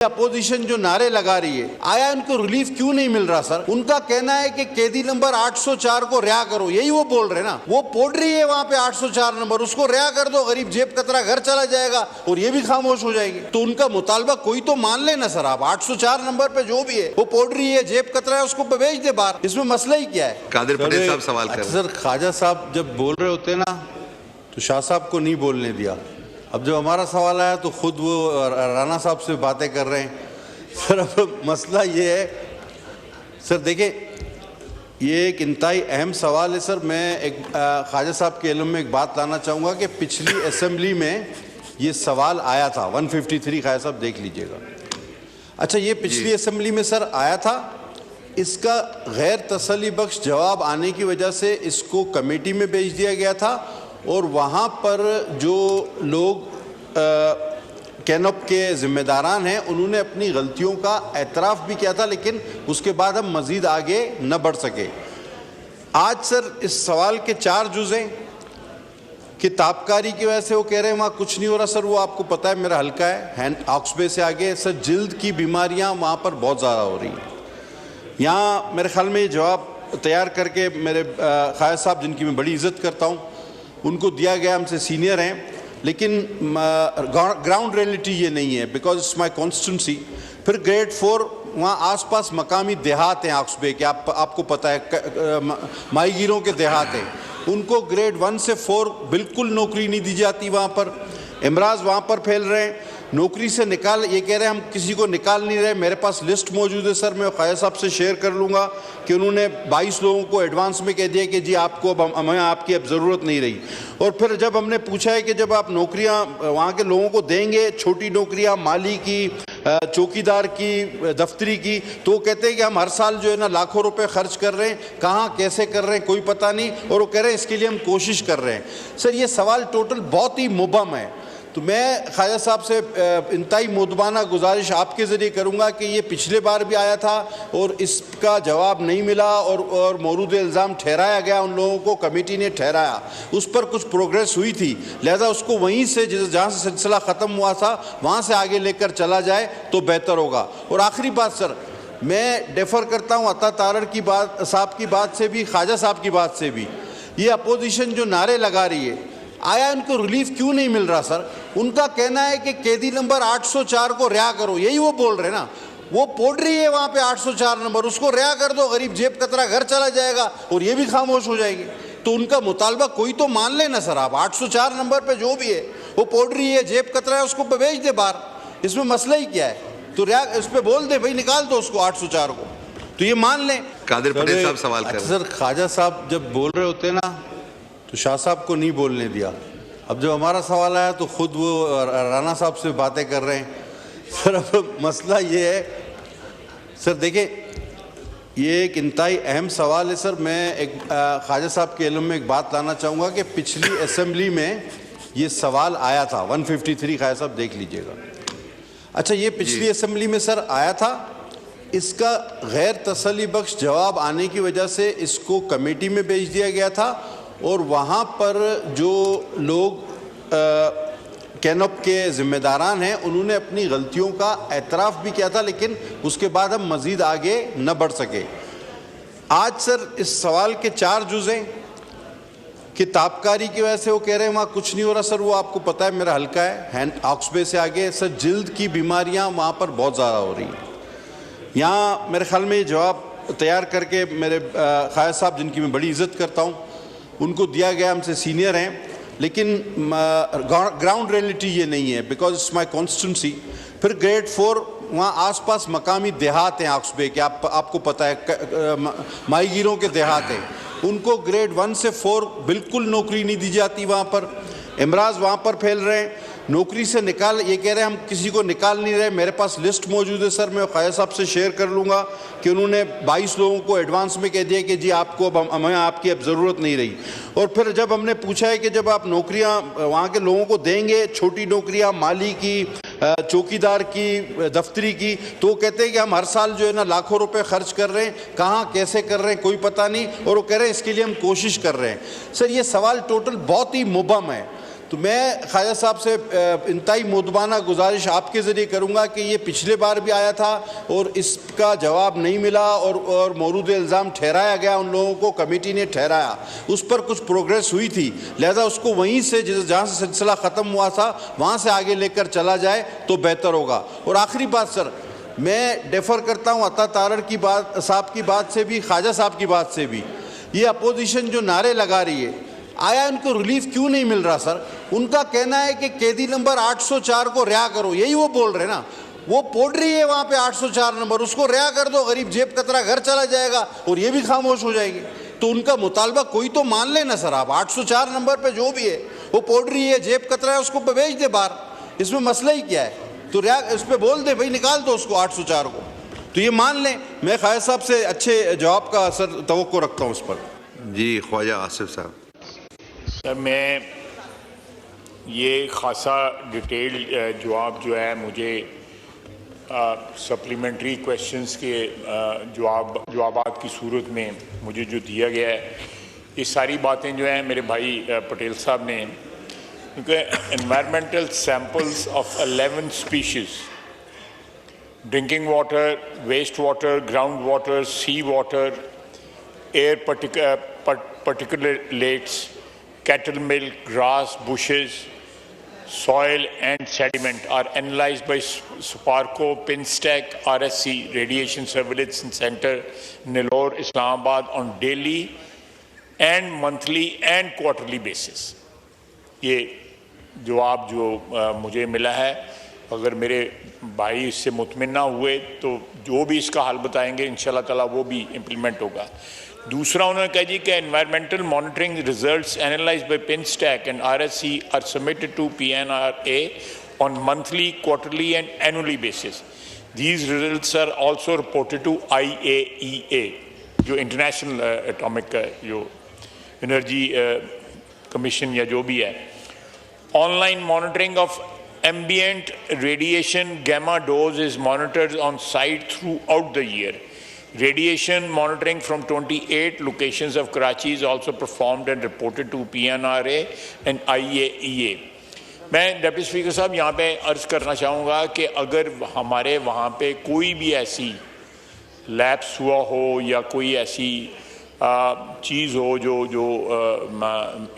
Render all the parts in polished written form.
Opposition जो नारे लगा रही है, आया उनको रिलीफ क्यों नहीं मिल रहा सर? उनका कहना है कि कैदी नंबर 804 को रिहा करो, यही वो बोल रहे हैं ना। वो पढ़ रही है वहां पे 804 नंबर, उसको रिहा कर दो, गरीब जेब कतरा घर चला जाएगा और ये भी खामोश हो जाएगी। तो उनका मुतालबा कोई तो मान लेना सर। आप 804 नंबर पे जो भी है वो पढ़ रही है, जेब कतरा है, उसको भेज दे बाहर। इसमें मसला ही क्या है? कादिर पटेल साहब सवाल कर रहे हैं। सर ख्वाजा साहब जब बोल रहे होते ना तो शाह साहब को नहीं बोलने दिया। अब जब हमारा सवाल आया तो खुद वो राणा साहब से बातें कर रहे हैं। सर अब मसला ये है सर, देखिए ये एक इंतहाई अहम सवाल है सर। मैं एक ख्वाजा साहब के इल्म में एक बात लाना चाहूँगा कि पिछली असेंबली में ये सवाल आया था 153, ख्वाजा साहब देख लीजिएगा। अच्छा, ये पिछली असेंबली में सर आया था। इसका गैर तसल्ली बख्श जवाब आने की वजह से इसको कमेटी में भेज दिया गया था और वहाँ पर जो लोग कैनप के जिम्मेदारान हैं उन्होंने अपनी गलतियों का एतराफ़ भी किया था, लेकिन उसके बाद हम मज़ीद आगे न बढ़ सके। आज सर इस सवाल के 4 जुज़ हैं कि ताबकारी की वजह से वो कह रहे हैं वहाँ कुछ नहीं हो रहा। सर वो आपको पता है मेरा हल्का है हैंड ऑक्सबे से आगे सर, जिल्द की बीमारियाँ वहाँ पर बहुत ज़्यादा हो रही हैं। यहाँ मेरे ख्याल में ये जवाब तैयार करके मेरे ख्वाजा साहब जिनकी मैं बड़ी इज़्ज़त करता हूँ उनको दिया गया, हमसे सीनियर हैं, लेकिन ग्राउंड रियलिटी ये नहीं है बिकॉज इट्स माई कॉन्स्टिट्यूंसी। फिर ग्रेड 4 वहाँ आसपास मकामी देहात हैं ऑक्सबे के, आपको पता है माहीगीरों के देहात हैं, उनको ग्रेड 1 से 4 बिल्कुल नौकरी नहीं दी जाती वहाँ पर। इमराज वहाँ पर फैल रहे हैं, नौकरी से निकाल, ये कह रहे हैं हम किसी को निकाल नहीं रहे। मेरे पास लिस्ट मौजूद है सर, मैं ख्वाजा साहब से शेयर कर लूँगा कि उन्होंने 22 लोगों को एडवांस में कह दिया कि जी आपको अब हमें आपकी अब ज़रूरत नहीं रही। और फिर जब हमने पूछा है कि जब आप नौकरियाँ वहाँ के लोगों को देंगे, छोटी नौकरियाँ माली की, चौकीदार की, दफ्तरी की, तो वो कहते हैं कि हम हर साल जो है ना लाखों रुपए खर्च कर रहे हैं, कहाँ कैसे कर रहे हैं कोई पता नहीं, और वो कह रहे हैं इसके लिए हम कोशिश कर रहे हैं। सर ये सवाल टोटल बहुत ही मुबहम है। तो मैं ख्वाजा साहब से इंतहाई मुदबाना गुजारिश आपके ज़रिए करूँगा कि ये पिछले बार भी आया था और इसका जवाब नहीं मिला और मौरूद इल्ज़ाम ठहराया गया, उन लोगों को कमेटी ने ठहराया, उस पर कुछ प्रोग्रेस हुई थी, लिहाजा उसको वहीं से जहाँ से सिलसिला ख़त्म हुआ था वहाँ से आगे लेकर चला जाए तो बेहतर होगा। और आखिरी बात सर, मैं डेफर करता हूँ अता तारड़ की बात साहब की बात से भी, ख्वाजा साहब की बात से भी। ये अपोजिशन जो नारे लगा रही है, आया उनको रिलीफ क्यों नहीं मिल रहा सर? उनका कहना है कि कैदी नंबर 804 को रिहा करो, यही वो बोल रहे हैं ना। वो पढ़ रही है वहाँ पे 804 नंबर, उसको रिहा कर दो, गरीब जेब कतरा घर चला जाएगा और ये भी खामोश हो जाएगी। तो उनका मुतालबा कोई तो मान लेना सर। आप 804 नंबर पे जो भी है वो पढ़ रही है, जेब कतरा है, उसको भेज दे बाहर। इसमें मसला ही क्या है? तो रिहा इस पर बोल दे भाई, निकाल दो उसको 804 को, तो ये मान लें। कादिर पटेल साहब सवाल कर रहे हैं। सर ख्वाजा साहब जब बोल रहे होते ना तो शाह साहब को नहीं बोलने दिया। अब जब हमारा सवाल आया तो खुद वो राणा साहब से बातें कर रहे हैं। सर अब मसला ये है सर, देखिए ये एक इंतहाई अहम सवाल है सर। मैं एक ख्वाजा साहब के इल्म में एक बात लाना चाहूँगा कि पिछली असेंबली में ये सवाल आया था 153, ख्वाजा साहब देख लीजिएगा। अच्छा, ये पिछली असेंबली में सर आया था। इसका गैर तसल्ली बख्श जवाब आने की वजह से इसको कमेटी में भेज दिया गया था और वहाँ पर जो लोग कैनप के ज़िम्मेदारान हैं उन्होंने अपनी गलतियों का एतराफ़ भी किया था, लेकिन उसके बाद हम मज़ीद आगे न बढ़ सके। आज सर इस सवाल के 4 जुज़ हैं कि ताबकारी की वजह से वो कह रहे हैं वहाँ कुछ नहीं हो रहा। सर वो आपको पता है मेरा हल्का है हैंड ऑक्सबे से आगे सर, जिल्द की बीमारियाँ वहाँ पर बहुत ज़्यादा हो रही हैं। यहाँ मेरे ख्याल में ये जवाब तैयार करके मेरे ख्वाजा साहब जिनकी मैं बड़ी इज़्ज़त करता हूँ उनको दिया गया, हमसे सीनियर हैं, लेकिन ग्राउंड रियलिटी ये नहीं है बिकॉज इट्स माई कॉन्स्टिट्यूंसी। फिर ग्रेड 4 वहाँ आसपास मकामी देहात हैं ऑक्सबे के, आपको पता है माहीगीरों के देहात हैं, उनको ग्रेड 1 से 4 बिल्कुल नौकरी नहीं दी जाती वहाँ पर। इमराज वहाँ पर फैल रहे हैं, नौकरी से निकाल, ये कह रहे हैं हम किसी को निकाल नहीं रहे। मेरे पास लिस्ट मौजूद है सर, मैं ख्वाजा साहब से शेयर कर लूँगा कि उन्होंने 22 लोगों को एडवांस में कह दिया कि जी आपको अब हमें आपकी अब ज़रूरत नहीं रही। और फिर जब हमने पूछा है कि जब आप नौकरियाँ वहाँ के लोगों को देंगे, छोटी नौकरियाँ माली की, चौकीदार की, दफ्तरी की, तो वो कहते हैं कि हम हर साल जो है ना लाखों रुपए खर्च कर रहे हैं, कहाँ कैसे कर रहे हैं कोई पता नहीं, और वो कह रहे हैं इसके लिए हम कोशिश कर रहे हैं। सर ये सवाल टोटल बहुत ही मुबहम है। तो मैं ख्वाजा साहब से इंतहाई मुदबाना गुजारिश आपके ज़रिए करूँगा कि ये पिछले बार भी आया था और इसका जवाब नहीं मिला और मौरूद इल्ज़ाम ठहराया गया, उन लोगों को कमेटी ने ठहराया, उस पर कुछ प्रोग्रेस हुई थी, लिहाजा उसको वहीं से जहाँ से सिलसिला ख़त्म हुआ था वहाँ से आगे लेकर चला जाए तो बेहतर होगा। और आखिरी बात सर, मैं डेफर करता हूँ अता तारड़ की बात, साहब की बात से भी, ख्वाजा साहब की बात से भी। ये अपोजिशन जो नारे लगा रही है, आया इनको रिलीफ क्यों नहीं मिल रहा सर? उनका कहना है कि कैदी नंबर 804 को रिहा करो, यही वो बोल रहे हैं ना। वो पढ़ रही है वहाँ पे 804 नंबर, उसको रिहा कर दो, गरीब जेब कतरा घर चला जाएगा और ये भी खामोश हो जाएगी। तो उनका मुतालबा कोई तो मान लेना सर आप। 804 नंबर पे जो भी है वो पढ़ रही है, जेब कतरा है, उसको भेज दे बाहर, इसमें मसला ही क्या है? तो रिहा इस पर बोल दे भाई, निकाल दो उसको 804 को, तो ये मान लें। मैं ख्वाजा साहब से अच्छे जवाब का सर तवक्को रखता हूँ उस पर। जी ख्वाजा आसिफ साहब। सर मैं ये खासा डिटेल जवाब जो है मुझे सप्लीमेंट्री क्वेश्चंस के जवाबात की सूरत में मुझे जो दिया गया है, ये सारी बातें जो हैं मेरे भाई पटेल साहब ने, क्योंकि environmental samples of 11 species, drinking water, waste water, ground water, sea water, air particulates, cattle milk, grass, bushes, soil and sediment are analyzed by SPARCO, PINSTEC, RSC, Radiation Surveillance Center, Nellore, Islamabad on daily and monthly and quarterly basis. ये जवाब जो मुझे मिला है, अगर मेरे भाई इससे मुतमिन ना हुए तो जो भी इसका हल बताएंगे इंशाल्लाह ताला वो भी इम्प्लीमेंट होगा। दूसरा उन्होंने कहा जी कि environmental monitoring results analyzed by PINSTECH and RSC are submitted to PNRA on monthly, quarterly and annually basis. These results are also reported to IAEA, जो इंटरनेशनल एटॉमिक जो एनर्जी कमीशन या जो भी है। Online monitoring of ambient radiation gamma dose is monitored on site throughout the year. Radiation monitoring from 28 locations of Karachi is also performed and reported to PNRA and IAEA. मैं deputy speaker साहब यहाँ पे अर्ज़ करना चाहूँगा कि अगर हमारे वहाँ पे कोई भी ऐसी लैप्स हुआ हो या कोई ऐसी चीज़ हो जो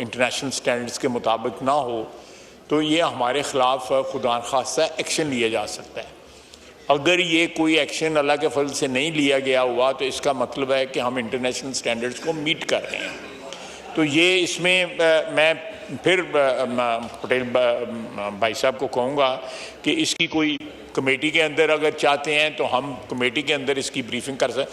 इंटरनेशनल स्टैंडर्ड्स के मुताबिक ना हो, तो ये हमारे ख़िलाफ़ खुदा खासा एक्शन लिया जा सकता है। अगर ये कोई एक्शन अल्लाह के फजल से नहीं लिया गया हुआ तो इसका मतलब है कि हम इंटरनेशनल स्टैंडर्ड्स को मीट कर रहे हैं। तो ये इसमें मैं फिर पटेल भाई साहब को कहूँगा कि इसकी कोई कमेटी के अंदर अगर चाहते हैं तो हम कमेटी के अंदर इसकी ब्रीफिंग कर सकते हैं।